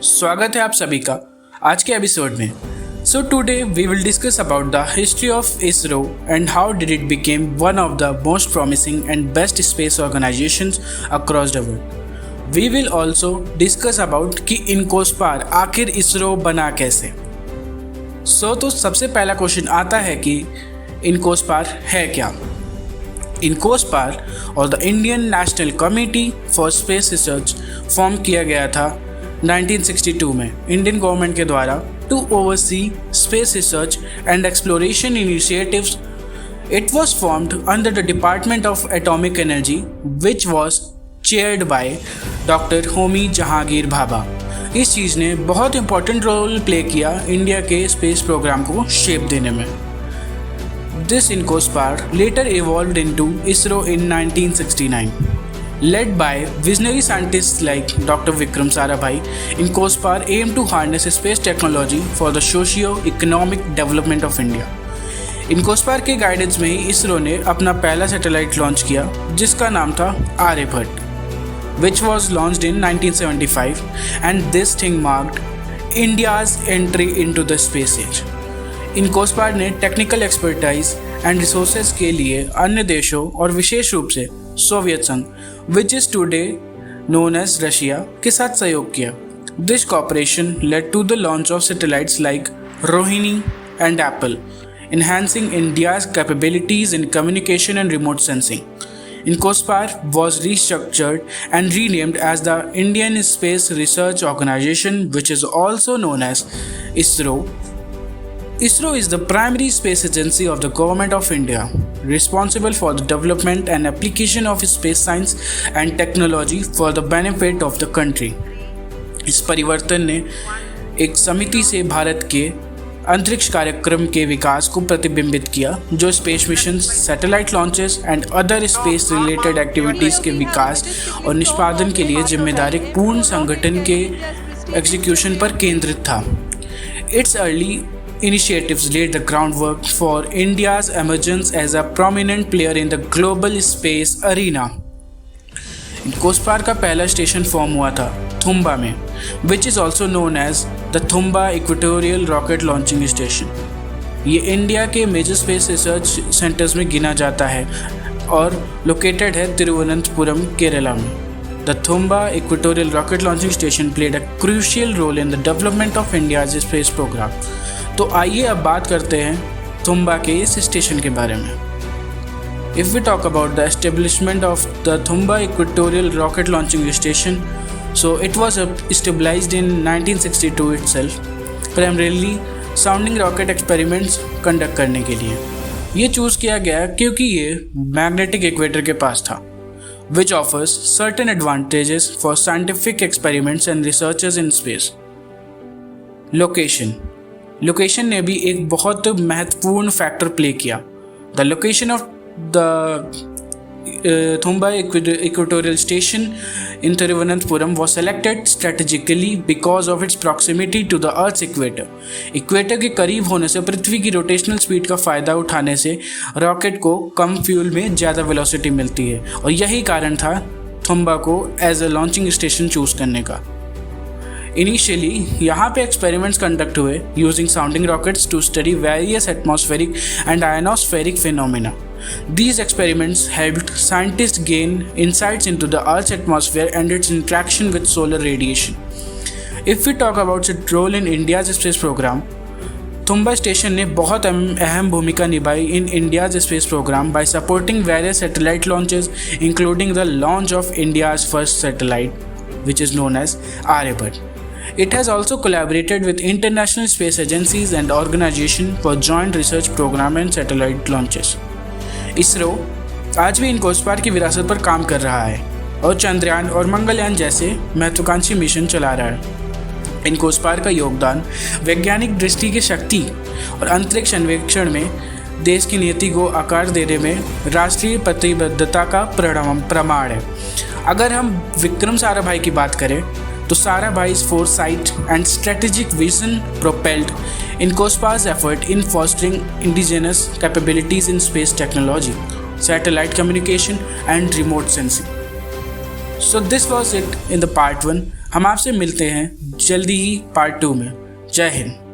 स्वागत है आप सभी का आज के एपिसोड में। So today we will discuss about the history of ISRO and how did it became one of the most promising and best space organisations across the world. We will also discuss about कि इनकोस्पार आखिर इसरो बना कैसे। तो सबसे पहला question आता है कि इनकोस्पार है क्या। इनकोस्पार और the Indian National Committee for Space Research form किया गया था 1962 में इंडियन गवर्नमेंट के द्वारा to oversee space research and exploration initiatives. It was formed under the department of atomic energy which was chaired by doctor Homi Jehangir Bhabha. इस चीज़ ने बहुत इंपॉर्टेंट रोल प्ले किया इंडिया के स्पेस प्रोग्राम को शेप देने में। This INCOSPAR later evolved into ISRO in 1969. Led by visionary scientists like Dr. Vikram Sarabhai, INCOSPAR aimed to harness space technology for the socio-economic development of India. INCOSPAR के guidance में ही इसरो ने अपना पहला satellite launch किया जिसका नाम था Aryabhata, which was launched in 1975, and this thing marked India's entry into the space age. INCOSPAR ने टेक्निकल एक्सपर्टाइज एंड रिसोर्सेज के लिए अन्य देशों और विशेष रूप से सोवियत संघ which is today known as Russia के साथ सहयोग किया। This cooperation led to the launch of satellites like Rohini and Apple, enhancing India's capabilities in communication and remote sensing. INCOSPAR was restructured and renamed as the Indian Space Research Organization, which is also known as ISRO. ISRO is the primary space agency of the Government of India, responsible for the development and application of space science and technology for the benefit of the country. इस परिवर्तन ने एक समिति से भारत के अंतरिक्ष कार्यक्रम के विकास को प्रतिबिंबित किया, जो space mission, satellite launches and other space related activities के विकास और निष्पादन के लिए जिम्मेदारी पूर्ण संगठन के एग्जीक्यूशन पर केंद्रित था। Its early initiatives laid the groundwork for India's emergence as a prominent player in the global space arena. INCOSPAR का पहला स्टेशन फॉर्म हुआ था थुम्बा में, which is also known as the Thumba Equatorial Rocket Launching Station. ये India के major space research centres में गिना जाता है और लोकेटेड है तिरुवनंतपुरम, केरला में। The Thumba Equatorial Rocket Launching Station played a crucial role in the development of India's space program. तो आइए अब बात करते हैं थुम्बा के इस स्टेशन के बारे में। If we talk about the establishment of the Thumba Equatorial Rocket Launching Station, so it was established in 1962 itself, primarily sounding rocket experiments conduct करने के लिए। ये चूज़ किया गया क्योंकि ये मैग्नेटिक इक्वेटर के पास था, which offers certain advantages for scientific experiments and researchers in space. Location ने भी एक बहुत महत्वपूर्ण फैक्टर प्ले किया। The location of the Thumba equatorial station in Thiruvananthapuram was selected strategically because of its proximity to the earth equator. Equator के करीब होने से पृथ्वी की रोटेशनल स्पीड का फ़ायदा उठाने से रॉकेट को कम फ्यूल में ज़्यादा वेलोसिटी मिलती है, और यही कारण था थुम्बा को as a launching station choose करने का। इनिशियली यहाँ पे एक्सपेरिमेंट्स कंडक्ट हुए using sounding rockets to study various atmospheric and ionospheric phenomena. These experiments helped scientists gain insights into the Earth's atmosphere and its interaction with solar radiation. If we talk about its role in India's space program, Thumba station ने बहुत अहम भूमिका निभाई in India's space programme by supporting various satellite launches, including the launch of India's first satellite, which is known as Aryabhat. It has also collaborated with international space agencies and organizations for joint research program and satellite launches. ISRO आज भी INCOSPAR की विरासत पर काम कर रहा है और चंद्रयान और मंगलयान जैसे महत्वाकांक्षी मिशन चला रहा है। इनकोस्पार का योगदान वैज्ञानिक दृष्टि की शक्ति और अंतरिक्ष अन्वेषण में देश की नीति को आकार देने में राष्ट्रीय प्रतिबद्धता का प्रमाण है। अगर हम विक्रम साराभाई की बात करें तो Sarabhai's foresight and strategic vision propelled INCOSPAR's effort in fostering indigenous capabilities in space technology, satellite communication, and remote sensing. So this was it in the part 1. हम आपसे मिलते हैं जल्दी ही पार्ट 2 में। जय हिंद।